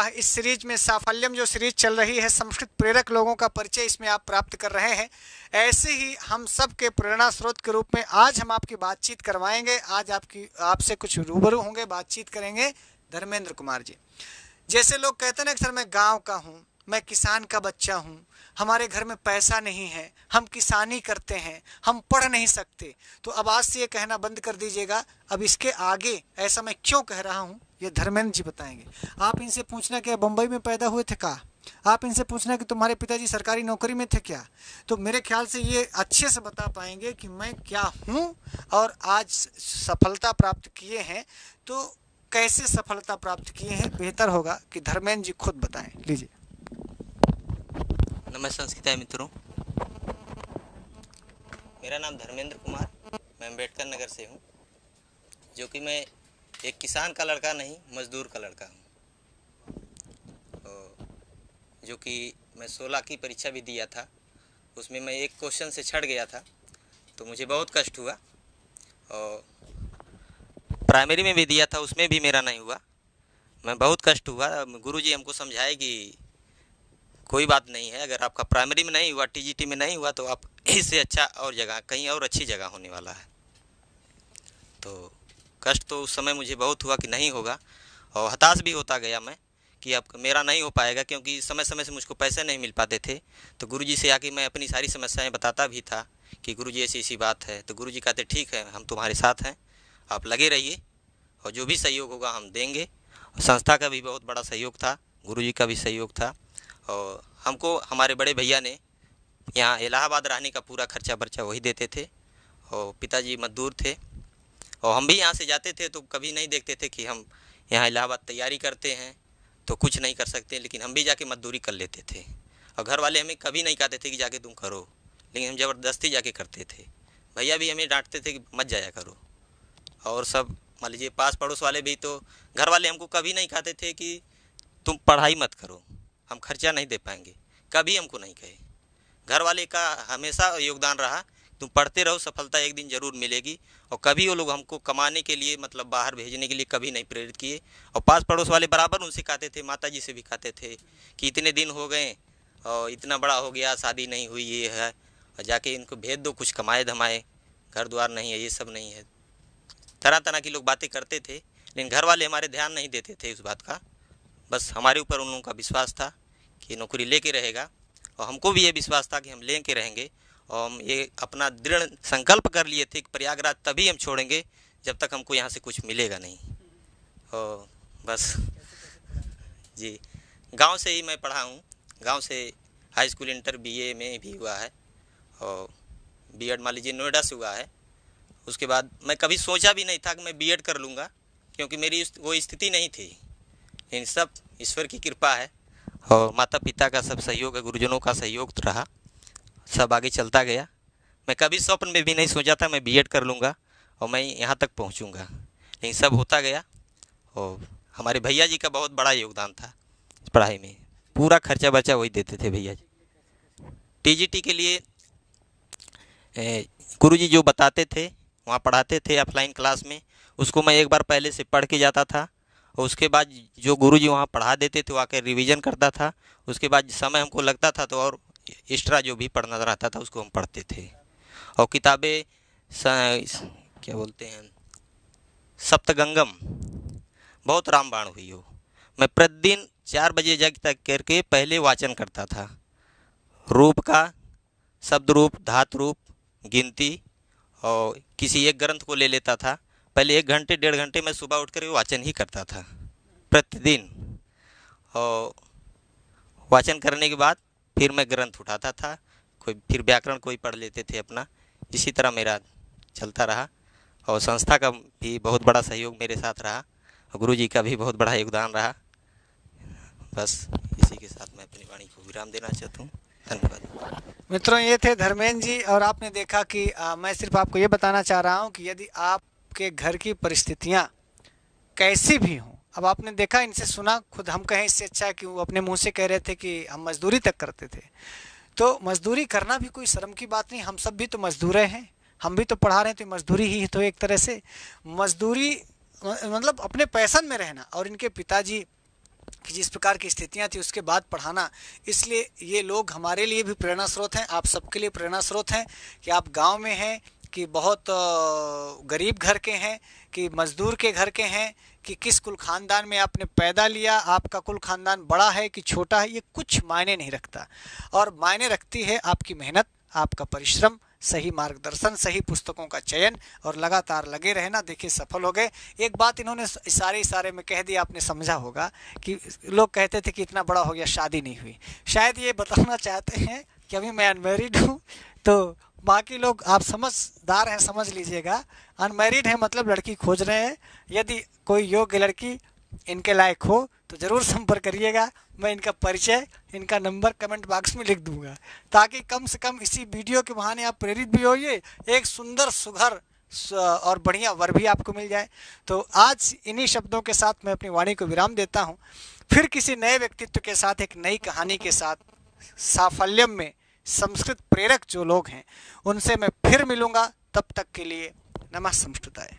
इस सीरीज में साफल्यम जो सीरीज चल रही है, संस्कृत प्रेरक लोगों का परिचय इसमें आप प्राप्त कर रहे हैं। ऐसे ही हम सब के प्रेरणा स्रोत के रूप में आज हम आपकी बातचीत करवाएंगे। आज आपसे कुछ रूबरू होंगे, बातचीत करेंगे धर्मेंद्र कुमार जी। जैसे लोग कहते हैं ना कि सर मैं गाँव का हूँ, मैं किसान का बच्चा हूँ, हमारे घर में पैसा नहीं है, हम किसानी करते हैं, हम पढ़ नहीं सकते, तो अब आज से ये कहना बंद कर दीजिएगा। अब इसके आगे ऐसा मैं क्यों कह रहा हूँ ये धर्मेंद्र जी बताएंगे। आप इनसे पूछना कि बम्बई में पैदा हुए थे क्या, आप इनसे पूछना कि तुम्हारे पिताजी सरकारी नौकरी में थे क्या, तो मेरे ख्याल से ये अच्छे से बता पाएंगे कि मैं क्या हूँ और आज सफलता प्राप्त किए हैं तो कैसे सफलता प्राप्त किए हैं। बेहतर होगा कि धर्मेंद्र जी खुद बताएं। लीजिए। नमस्कार संस्कृत मित्रों, मेरा नाम धर्मेंद्र कुमार, मैं अम्बेडकर नगर से हूँ। जो कि मैं एक किसान का लड़का नहीं, मजदूर का लड़का हूँ। जो कि मैं 16 की परीक्षा भी दिया था, उसमें मैं एक क्वेश्चन से छट गया था, तो मुझे बहुत कष्ट हुआ। और प्राइमरी में भी दिया था, उसमें भी मेरा नहीं हुआ, मैं बहुत कष्ट हुआ। गुरुजी हमको समझाए कि कोई बात नहीं है, अगर आपका प्राइमरी में नहीं हुआ, टीजीटी में नहीं हुआ, तो आप इससे अच्छा और जगह, कहीं और अच्छी जगह होने वाला है। तो कष्ट तो उस समय मुझे बहुत हुआ कि नहीं होगा, और हताश भी होता गया मैं कि अब मेरा नहीं हो पाएगा, क्योंकि समय समय से मुझको पैसे नहीं मिल पाते थे। तो गुरुजी से आके मैं अपनी सारी समस्याएं बताता भी था कि गुरुजी ऐसी ऐसी बात है। तो गुरुजी कहते ठीक है, हम तुम्हारे साथ हैं, आप लगे रहिए और जो भी सहयोग होगा हम देंगे। संस्था का भी बहुत बड़ा सहयोग था, गुरुजी का भी सहयोग था। और हमको हमारे बड़े भैया ने यहाँ इलाहाबाद रहने का पूरा खर्चा बर्चा वही देते थे, और पिताजी मजदूर थे, और हम भी यहाँ से जाते थे तो कभी नहीं देखते थे कि हम यहाँ इलाहाबाद तैयारी करते हैं तो कुछ नहीं कर सकते, लेकिन हम भी जाके मजदूरी कर लेते थे। और घर वाले हमें कभी नहीं कहते थे कि जाके तुम करो, लेकिन हम ज़बरदस्ती जाके करते थे। भैया भी हमें डांटते थे कि मत जाया करो, और सब मान लीजिए पास पड़ोस वाले भी, तो घर वाले हमको कभी नहीं कहते थे कि तुम पढ़ाई मत करो, हम खर्चा नहीं दे पाएंगे, कभी हमको नहीं कहे। घर वाले का हमेशा योगदान रहा, तुम पढ़ते रहो, सफलता एक दिन ज़रूर मिलेगी। और कभी वो लोग हमको कमाने के लिए, मतलब बाहर भेजने के लिए कभी नहीं प्रेरित किए। और पास पड़ोस वाले बराबर उनसे कहते थे, माता जी से भी कहते थे कि इतने दिन हो गए और इतना बड़ा हो गया, शादी नहीं हुई, ये है, और जाके इनको भेज दो, कुछ कमाए धमाए, घर द्वार नहीं है, ये सब नहीं है। तरह तरह की लोग बातें करते थे, लेकिन घर वाले हमारे ध्यान नहीं देते थे उस बात का। बस हमारे ऊपर उन लोगों का विश्वास था कि नौकरी लेके रहेगा, और हमको भी ये विश्वास था कि हम लेके रहेंगे। और हम ये अपना दृढ़ संकल्प कर लिए थे कि प्रयागराज तभी हम छोड़ेंगे जब तक हमको यहाँ से कुछ मिलेगा नहीं। और बस जी, गांव से ही मैं पढ़ा हूँ, गांव से हाई स्कूल, इंटर, बीए में भी हुआ है, और बीएड मान लीजिए नोएडा से हुआ है। उसके बाद मैं कभी सोचा भी नहीं था कि मैं बीएड कर लूँगा, क्योंकि मेरी वो स्थिति नहीं थी। इन सब ईश्वर की कृपा है, और माता पिता का सब सहयोग है, गुरुजनों का सहयोग रहा, सब आगे चलता गया। मैं कभी स्वप्न में भी नहीं सोचा था मैं बीएड कर लूँगा और मैं यहाँ तक पहुँचूँगा, लेकिन सब होता गया। और हमारे भैया जी का बहुत बड़ा योगदान था पढ़ाई में, पूरा खर्चा बर्चा वही देते थे भैया जी। टीजीटी के लिए गुरुजी जो बताते थे वहाँ पढ़ाते थे ऑफलाइन क्लास में, उसको मैं एक बार पहले से पढ़ के जाता था, और उसके बाद जो गुरुजी वहाँ पढ़ा देते थे वो आकर रिवीजन करता था। उसके बाद समय हमको लगता था तो और एक्स्ट्रा जो भी पढ़ना रहता था उसको हम पढ़ते थे। और किताबें क्या बोलते हैं, सप्तगंगम, बहुत रामबाण हुई हो, मैं प्रतिदिन 4 बजे जग तक करके पहले वाचन करता था। रूप का, शब्द रूप, धातु रूप, गिनती, और किसी एक ग्रंथ को ले लेता था। पहले 1 घंटे 1.5 घंटे मैं सुबह उठ कर वाचन ही करता था प्रतिदिन, और वाचन करने के बाद फिर मैं ग्रंथ उठाता था, कोई फिर व्याकरण कोई पढ़ लेते थे अपना। इसी तरह मेरा चलता रहा, और संस्था का भी बहुत बड़ा सहयोग मेरे साथ रहा, और गुरुजी का भी बहुत बड़ा योगदान रहा। बस इसी के साथ मैं अपनी वाणी को विराम देना चाहता हूँ। धन्यवाद। मित्रों, ये थे धर्मेंद्र जी, और आपने देखा कि मैं सिर्फ आपको ये बताना चाह रहा हूँ कि यदि आपके घर की परिस्थितियाँ कैसी भी हों, अब आपने देखा, इनसे सुना, खुद हम कहें इससे अच्छा है कि वो अपने मुंह से कह रहे थे कि हम मजदूरी तक करते थे। तो मजदूरी करना भी कोई शर्म की बात नहीं, हम सब भी तो मजदूर हैं, हम भी तो पढ़ा रहे हैं, तो मजदूरी ही तो एक तरह से मजदूरी, मतलब अपने पैशन में रहना। और इनके पिताजी कि जिस प्रकार की स्थितियां थी उसके बाद पढ़ाना, इसलिए ये लोग हमारे लिए भी प्रेरणा स्रोत हैं, आप सबके लिए प्रेरणा स्रोत हैं कि आप गांव में हैं, कि बहुत गरीब घर के हैं, कि मजदूर के घर के हैं, कि किस कुल खानदान में आपने पैदा लिया, आपका कुल खानदान बड़ा है कि छोटा है, ये कुछ मायने नहीं रखता। और मायने रखती है आपकी मेहनत, आपका परिश्रम, सही मार्गदर्शन, सही पुस्तकों का चयन और लगातार लगे रहना। देखिए सफल हो गए। एक बात इन्होंने इशारे में कह दिया, आपने समझा होगा कि लोग कहते थे कि इतना बड़ा हो गया शादी नहीं हुई। शायद ये बताना चाहते हैं कि अभी मैं अनमैरिड हूँ, तो बाकी लोग आप समझदार हैं, समझ लीजिएगा। अनमैरिड है मतलब लड़की खोज रहे हैं। यदि कोई योग्य लड़की इनके लायक हो तो ज़रूर संपर्क करिएगा। मैं इनका परिचय, इनका नंबर कमेंट बॉक्स में लिख दूंगा, ताकि कम से कम इसी वीडियो के बहाने आप प्रेरित भी होइए, एक सुंदर सुघर और बढ़िया वर भी आपको मिल जाए। तो आज इन्हीं शब्दों के साथ मैं अपनी वाणी को विराम देता हूँ। फिर किसी नए व्यक्तित्व के साथ, एक नई कहानी के साथ, साफल्यम में संस्कृत प्रेरक जो लोग हैं उनसे मैं फिर मिलूंगा। तब तक के लिए नमः संस्कृताय।